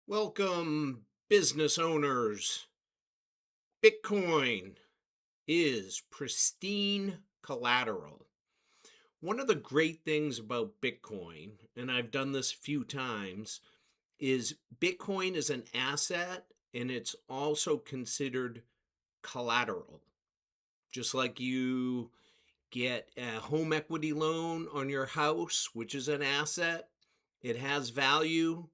Welcome, business owners. Bitcoin is pristine collateral. One of the great things about Bitcoin, and I've done this a few times, is Bitcoin is an asset and it's also considered collateral. Just like you get a home equity loan on your house, which is an asset, it has value.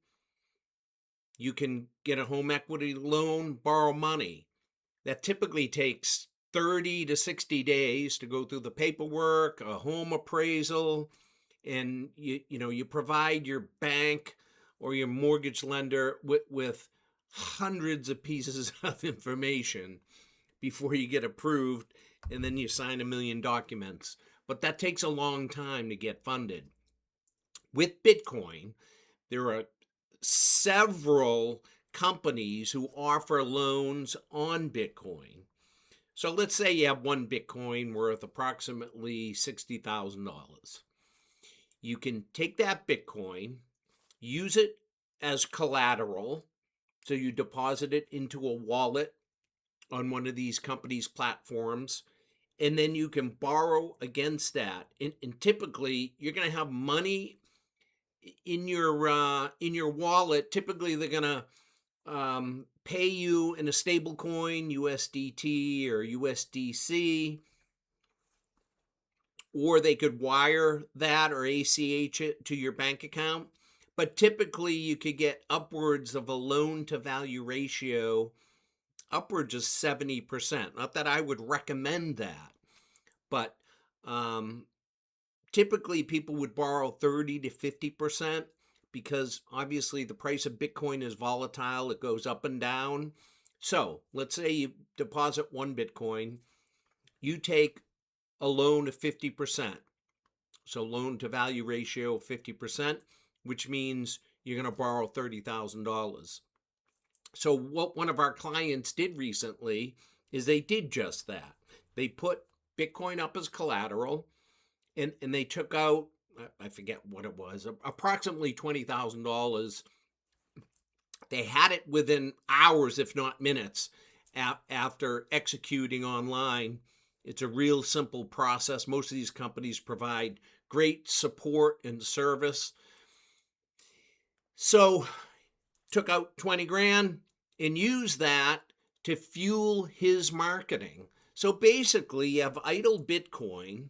You can get a home equity loan, borrow money. That typically takes 30 to 60 days to go through the paperwork, a home appraisal, and you provide your bank or your mortgage lender with hundreds of pieces of information before you get approved, and then you sign a million documents. But that takes a long time to get funded. With Bitcoin, there are several companies who offer loans on Bitcoin. So let's say you have one Bitcoin worth approximately $60,000. You can take that Bitcoin, use it as collateral. So you deposit it into a wallet on one of these companies' platforms, and then you can borrow against that. And typically, you're going to have money in your wallet. Typically, they're going to pay you in a stable coin, USDT or USDC, or they could wire that or ACH it to your bank account. But typically, you could get upwards of a loan to value ratio, upwards of 70%. Not that I would recommend that, but typically people would borrow 30 to 50% because obviously the price of Bitcoin is volatile. It goes up and down. So let's say you deposit one Bitcoin, you take a loan of 50%. So loan to value ratio of 50%, which means you're going to borrow $30,000. So what one of our clients did recently is they did just that. They put Bitcoin up as collateral, and they took out, I forget what it was, approximately $20,000. They had it within hours, if not minutes, after executing online. It's a real simple process. Most of these companies provide great support and service. So took out 20 grand and used that to fuel his marketing. So basically, you have idle Bitcoin,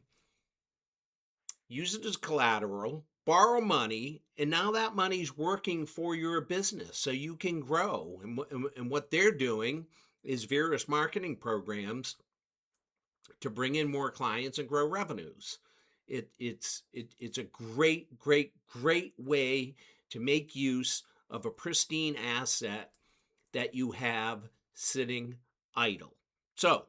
use it as collateral, borrow money, and now that money's working for your business so you can grow. And what they're doing is various marketing programs to bring in more clients and grow revenues. It's a great way to make use of a pristine asset that you have sitting idle. So,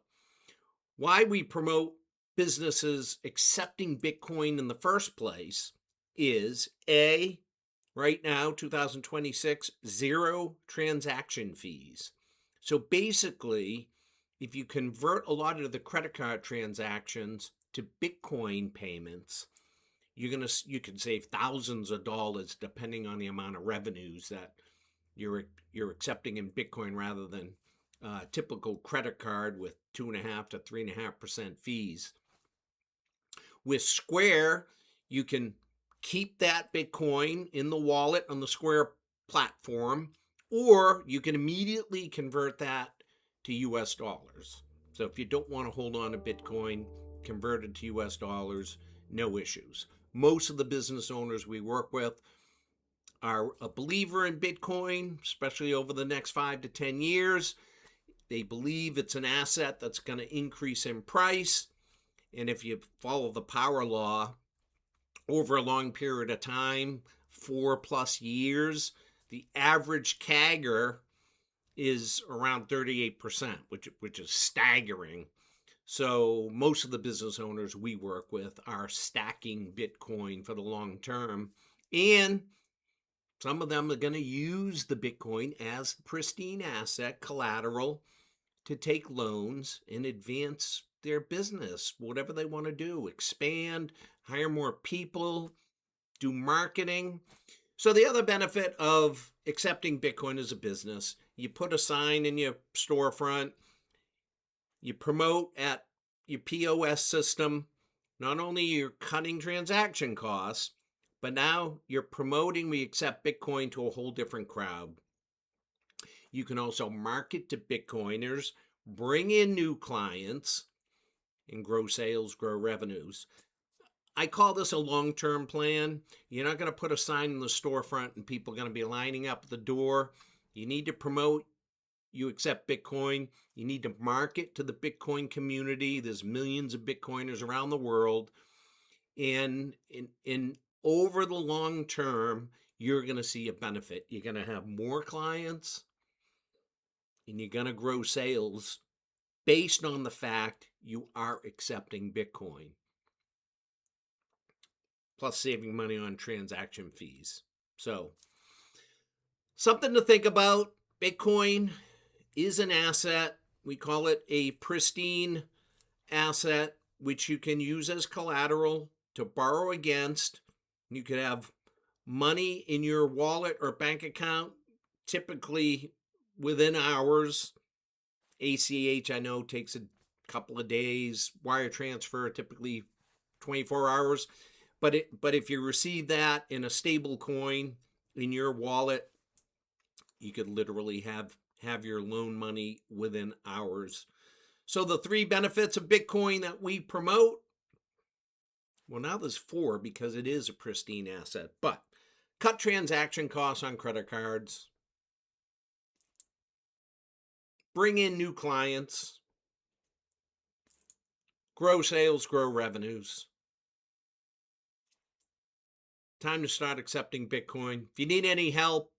why we promote businesses accepting Bitcoin in the first place is right now, 2026, zero transaction fees. So basically, if you convert a lot of the credit card transactions to Bitcoin payments, you can save thousands of dollars depending on the amount of revenues that you're accepting in Bitcoin rather than typical credit card with 2.5 to 3.5% fees. With Square, you can keep that Bitcoin in the wallet on the Square platform, or you can immediately convert that to US dollars. So if you don't want to hold on to Bitcoin, convert it to US dollars, no issues. Most of the business owners we work with are a believer in Bitcoin, especially over the next 5 to 10 years. They believe it's an asset that's going to increase in price. And if you follow the power law over a long period of time, 4+ years, the average CAGR is around 38%, which is staggering. So most of the business owners we work with are stacking Bitcoin for the long term. And some of them are going to use the Bitcoin as pristine asset collateral to take loans and advance their business, whatever they want to do, expand, hire more people, do marketing. So the other benefit of accepting Bitcoin as a business, you put a sign in your storefront, you promote at your POS system. Not only you're cutting transaction costs, but now you're promoting we accept Bitcoin to a whole different crowd. You can also market to Bitcoiners, bring in new clients, and grow sales, grow revenues. I call this a long-term plan. You're not going to put a sign in the storefront and people are going to be lining up at the door. You need to promote you accept Bitcoin. You need to market to the Bitcoin community. There's millions of Bitcoiners around the world. And in over the long term, you're going to see a benefit. You're going to have more clients and you're going to grow sales based on the fact you are accepting Bitcoin, plus saving money on transaction fees. So, something to think about. Bitcoin is an asset. We call it a pristine asset, which you can use as collateral to borrow against. You could have money in your wallet or bank account, typically within hours. ACH, I know, takes a couple of days. Wire transfer, typically 24 hours. But if you receive that in a stable coin in your wallet, you could literally have your loan money within hours. So the 3 benefits of Bitcoin that we promote, well, now there's 4 because it is a pristine asset, but cut transaction costs on credit cards, bring in new clients, grow sales, grow revenues. Time to start accepting Bitcoin. If you need any help,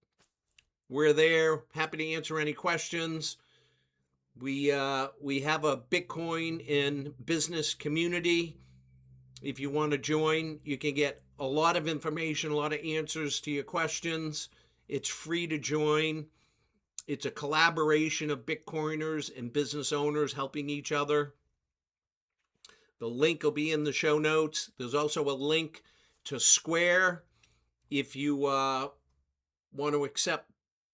we're there. Happy to answer any questions. We have a Bitcoin in business community. If you want to join, you can get a lot of information, a lot of answers to your questions. It's free to join. It's a collaboration of Bitcoiners and business owners helping each other. The link will be in the show notes. There's also a link to Square if you want to accept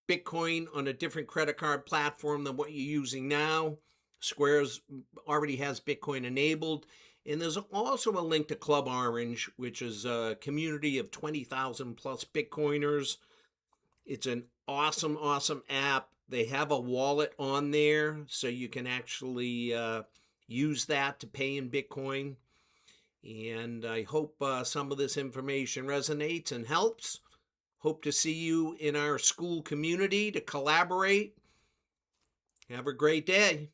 Bitcoin on a different credit card platform than what you're using now. Square's already has Bitcoin enabled. And there's also a link to Club Orange, which is a community of 20,000 plus Bitcoiners. It's an awesome, awesome app. They have a wallet on there, so you can actually use that to pay in Bitcoin. And I hope some of this information resonates and helps. Hope to see you in our school community to collaborate. Have a great day.